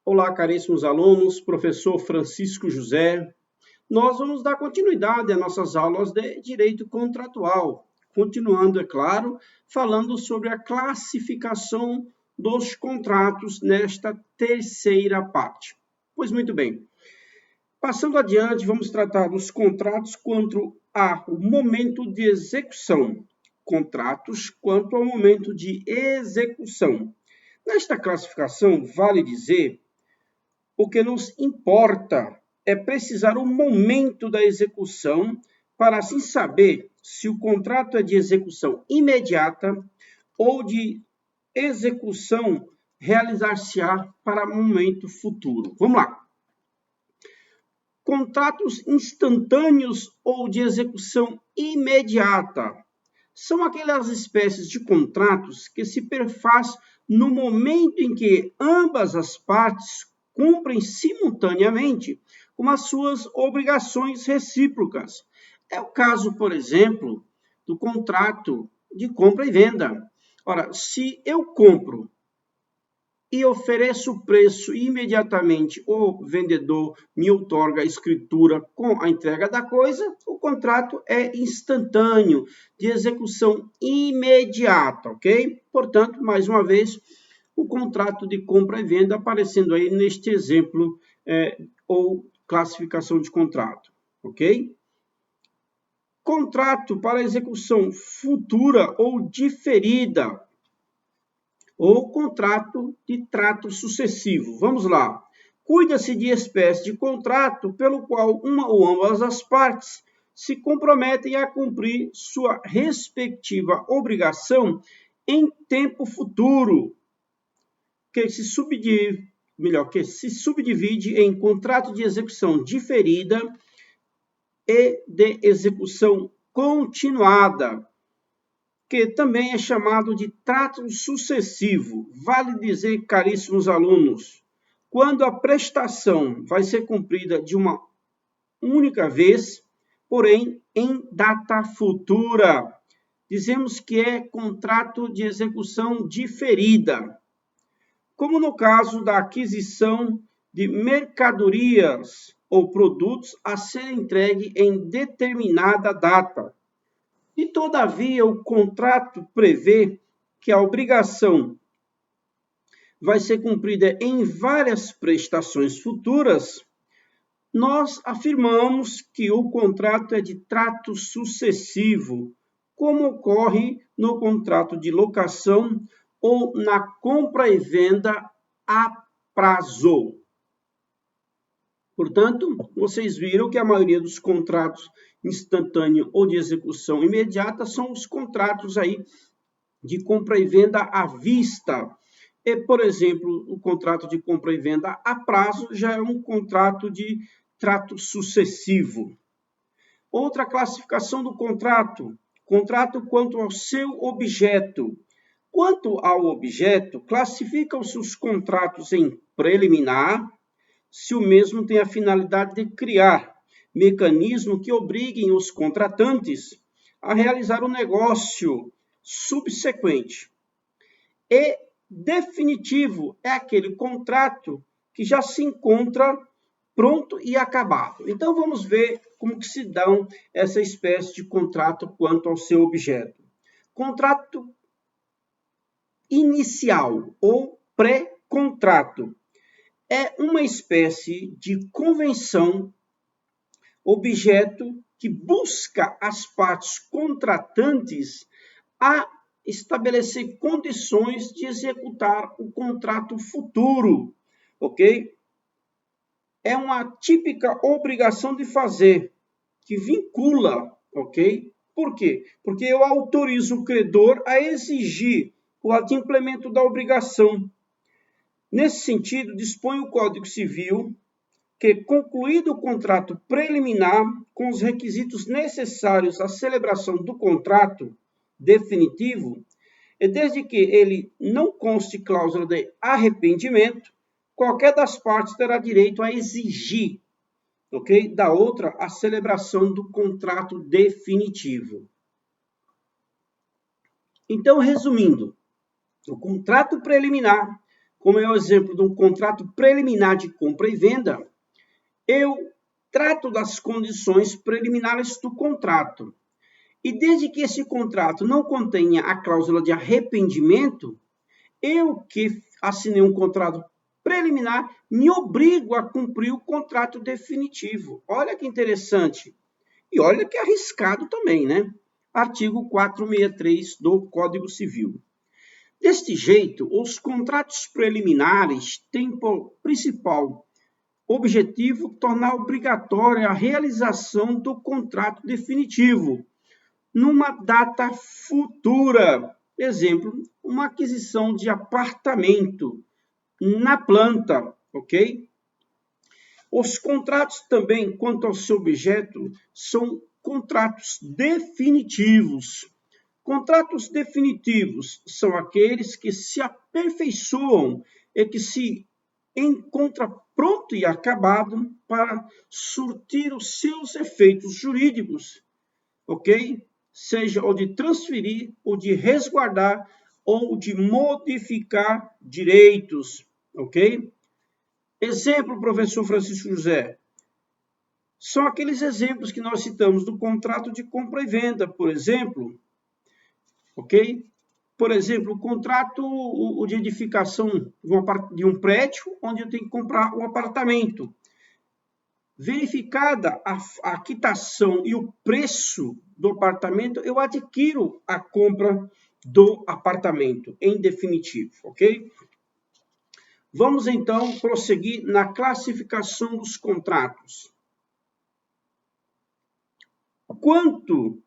Olá, caríssimos alunos, professor Francisco José. Nós vamos dar continuidade às nossas aulas de Direito Contratual, continuando, é claro, falando sobre a classificação dos contratos nesta terceira parte. Pois muito bem, passando adiante, vamos tratar dos contratos quanto ao momento de execução, contratos quanto ao momento de execução. Nesta classificação, vale dizer, o que nos importa é precisar o momento da execução para assim saber se o contrato é de execução imediata ou de execução realizar-se-á para momento futuro. Vamos lá. Contratos instantâneos ou de execução imediata são aquelas espécies de contratos que se perfaz no momento em que ambas as partes cumprem simultaneamente com as suas obrigações recíprocas. É o caso, por exemplo, do contrato de compra e venda. Ora, se eu compro e ofereço o preço e imediatamente o vendedor me outorga a escritura com a entrega da coisa, o contrato é instantâneo, de execução imediata, ok? Portanto, mais uma vez, o contrato de compra e venda aparecendo aí neste exemplo ou classificação de contrato, ok? Contrato para execução futura ou diferida, ou contrato de trato sucessivo. Vamos lá. Cuida-se de espécie de contrato pelo qual uma ou ambas as partes se comprometem a cumprir sua respectiva obrigação em tempo futuro, que se subdivide em contrato de execução diferida e de execução continuada, que também é chamado de trato sucessivo. Vale dizer, caríssimos alunos, quando a prestação vai ser cumprida de uma única vez, porém em data futura, dizemos que é contrato de execução diferida, como no caso da aquisição de mercadorias ou produtos a serem entregue em determinada data. E, todavia, o contrato prevê que a obrigação vai ser cumprida em várias prestações futuras, nós afirmamos que o contrato é de trato sucessivo, como ocorre no contrato de locação ou na compra e venda a prazo. Portanto, vocês viram que a maioria dos contratos instantâneo ou de execução imediata são os contratos aí de compra e venda à vista. E, por exemplo, o contrato de compra e venda a prazo já é um contrato de trato sucessivo. Outra classificação do contrato, contrato quanto ao seu objeto. Quanto ao objeto, classificam-se os contratos em preliminar, se o mesmo tem a finalidade de criar mecanismos que obriguem os contratantes a realizar o negócio subsequente. E definitivo é aquele contrato que já se encontra pronto e acabado. Então, vamos ver como que se dão essa espécie de contrato quanto ao seu objeto. Contrato inicial ou pré-contrato é uma espécie de convenção objeto que busca as partes contratantes a estabelecer condições de executar o contrato futuro, ok? É uma típica obrigação de fazer, que vincula, ok? Por quê? Porque eu autorizo o credor a exigir o adimplemento da obrigação. Nesse sentido, dispõe o Código Civil que, concluído o contrato preliminar com os requisitos necessários à celebração do contrato definitivo, e desde que ele não conste cláusula de arrependimento, qualquer das partes terá direito a exigir, ok, da outra a celebração do contrato definitivo. Então, resumindo, o contrato preliminar como é o exemplo de um contrato preliminar de compra e venda, eu trato das condições preliminares do contrato. E desde que esse contrato não contenha a cláusula de arrependimento, eu que assinei um contrato preliminar, me obrigo a cumprir o contrato definitivo. Olha que interessante. E olha que arriscado também, né? Artigo 463 do Código Civil. Deste jeito, os contratos preliminares têm por principal objetivo tornar obrigatória a realização do contrato definitivo numa data futura. Exemplo, uma aquisição de apartamento na planta, ok? Os contratos também, quanto ao seu objeto, são contratos definitivos. Contratos definitivos são aqueles que se aperfeiçoam e que se encontra pronto e acabado para surtir os seus efeitos jurídicos, ok? Seja o de transferir, ou de resguardar, ou de modificar direitos, ok? Exemplo, professor Francisco José, são aqueles exemplos que nós citamos do contrato de compra e venda, por exemplo, ok? Por exemplo, o contrato de edificação de um prédio, onde eu tenho que comprar um apartamento. Verificada a quitação e o preço do apartamento, eu adquiro a compra do apartamento, em definitivo, ok? Vamos, então, prosseguir na classificação dos contratos. Quanto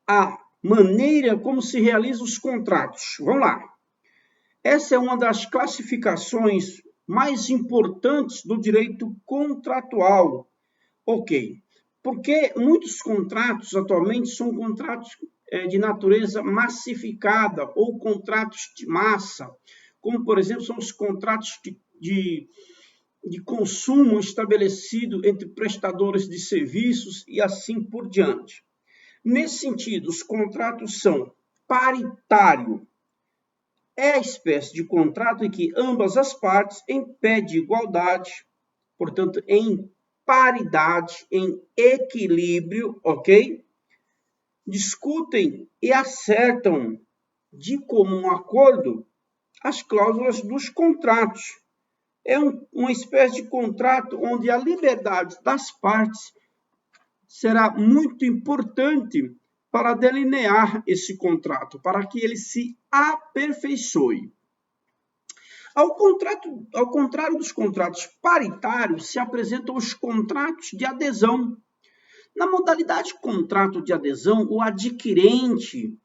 à maneira como se realizam os contratos, vamos lá. Essa é uma das classificações mais importantes do direito contratual, ok? Porque muitos contratos atualmente são contratos de natureza massificada ou contratos de massa, como, por exemplo, são os contratos de consumo estabelecido entre prestadores de serviços e assim por diante. Nesse sentido, os contratos são paritário. É a espécie de contrato em que ambas as partes, em pé de igualdade, portanto, em paridade, em equilíbrio, ok? Discutem e acertam de comum acordo as cláusulas dos contratos. É uma espécie de contrato onde a liberdade das partes será muito importante para delinear esse contrato, para que ele se aperfeiçoe. Ao contrário dos contratos paritários, se apresentam os contratos de adesão. Na modalidade contrato de adesão, o adquirente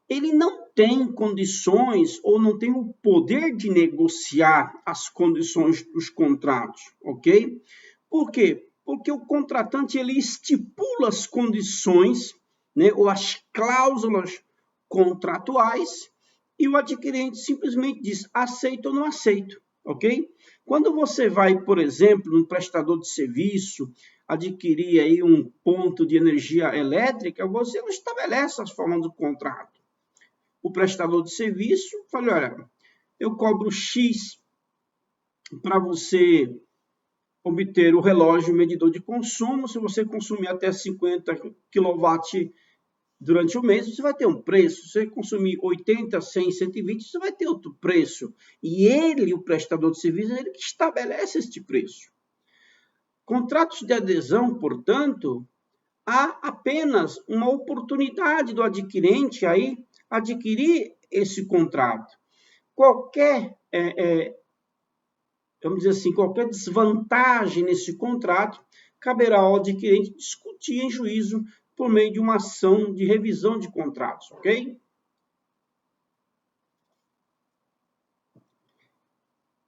ele não tem condições ou não tem o poder de negociar as condições dos contratos, ok? Por quê? Porque o contratante ele estipula as condições, né, ou as cláusulas contratuais, e o adquirente simplesmente diz aceito ou não aceito, ok? Quando você vai, por exemplo, num prestador de serviço, adquirir aí um ponto de energia elétrica, você não estabelece as formas do contrato. O prestador de serviço fala, olha, eu cobro X para você obter o relógio medidor de consumo. Se você consumir até 50 kW durante o mês, você vai ter um preço. Se você consumir 80, 100, 120, você vai ter outro preço. E ele, o prestador de serviço, ele que estabelece este preço. Contratos de adesão, portanto, há apenas uma oportunidade do adquirente aí adquirir esse contrato. Qualquer, vamos dizer assim, qualquer desvantagem nesse contrato, caberá ao adquirente discutir em juízo por meio de uma ação de revisão de contratos, ok?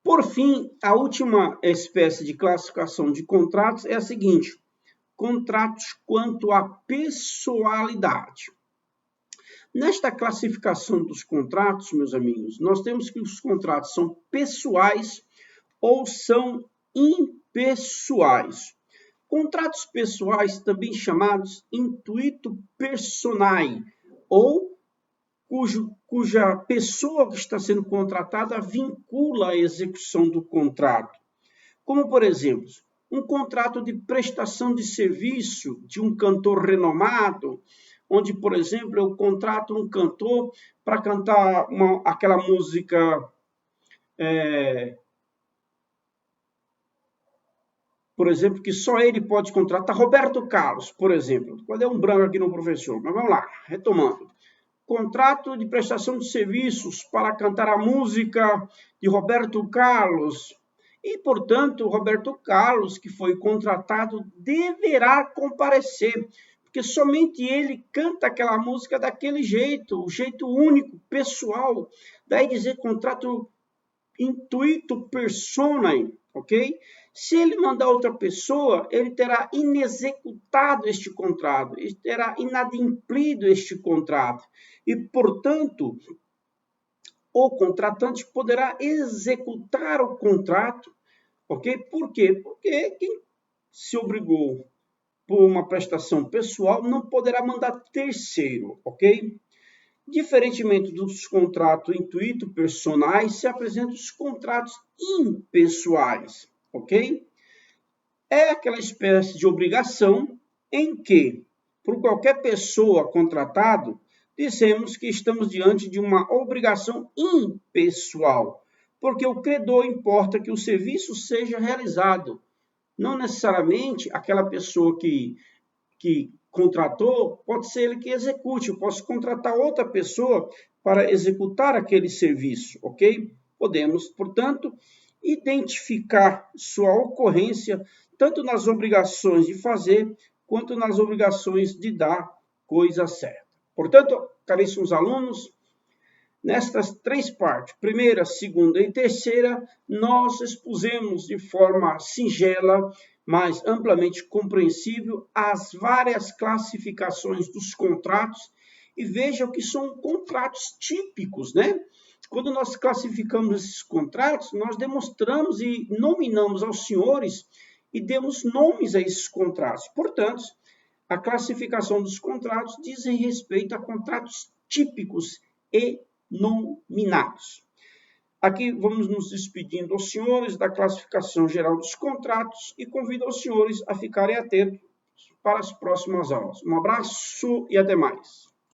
Por fim, a última espécie de classificação de contratos é a seguinte: contratos quanto à pessoalidade. Nesta classificação dos contratos, meus amigos, nós temos que os contratos são pessoais ou são impessoais. Contratos pessoais, também chamados intuito personae ou cuja pessoa que está sendo contratada vincula a execução do contrato. Como, por exemplo, um contrato de prestação de serviço de um cantor renomado, onde, por exemplo, eu contrato um cantor para cantar aquela música, por exemplo, que só ele pode contratar, Roberto Carlos, por exemplo. Pode dar um branco aqui no professor, mas vamos lá, retomando. Contrato de prestação de serviços para cantar a música de Roberto Carlos. E, portanto, Roberto Carlos, que foi contratado, deverá comparecer, porque somente ele canta aquela música daquele jeito, o jeito único, pessoal. Daí dizer contrato intuito personae, ok? Se ele mandar outra pessoa, ele terá inexecutado este contrato, ele terá inadimplido este contrato. E, portanto, o contratante poderá executar o contrato, ok? Por quê? Porque quem se obrigou por uma prestação pessoal não poderá mandar terceiro, ok? Diferentemente dos contratos intuito personais, se apresentam os contratos impessoais, ok? É aquela espécie de obrigação em que, por qualquer pessoa contratado, dizemos que estamos diante de uma obrigação impessoal, porque o credor importa que o serviço seja realizado. Não necessariamente aquela pessoa que contratou, pode ser ele que execute. Eu posso contratar outra pessoa para executar aquele serviço, ok? Podemos, portanto, identificar sua ocorrência tanto nas obrigações de fazer, quanto nas obrigações de dar coisa certa. Portanto, caríssimos alunos, nestas três partes, primeira, segunda e terceira, nós expusemos de forma singela, mas amplamente compreensível, as várias classificações dos contratos, e vejam que são contratos típicos, né? Quando nós classificamos esses contratos, nós demonstramos e nominamos aos senhores e demos nomes a esses contratos. Portanto, a classificação dos contratos diz respeito a contratos típicos e nominados. Aqui vamos nos despedindo aos senhores da classificação geral dos contratos e convido aos senhores a ficarem atentos para as próximas aulas. Um abraço e até mais.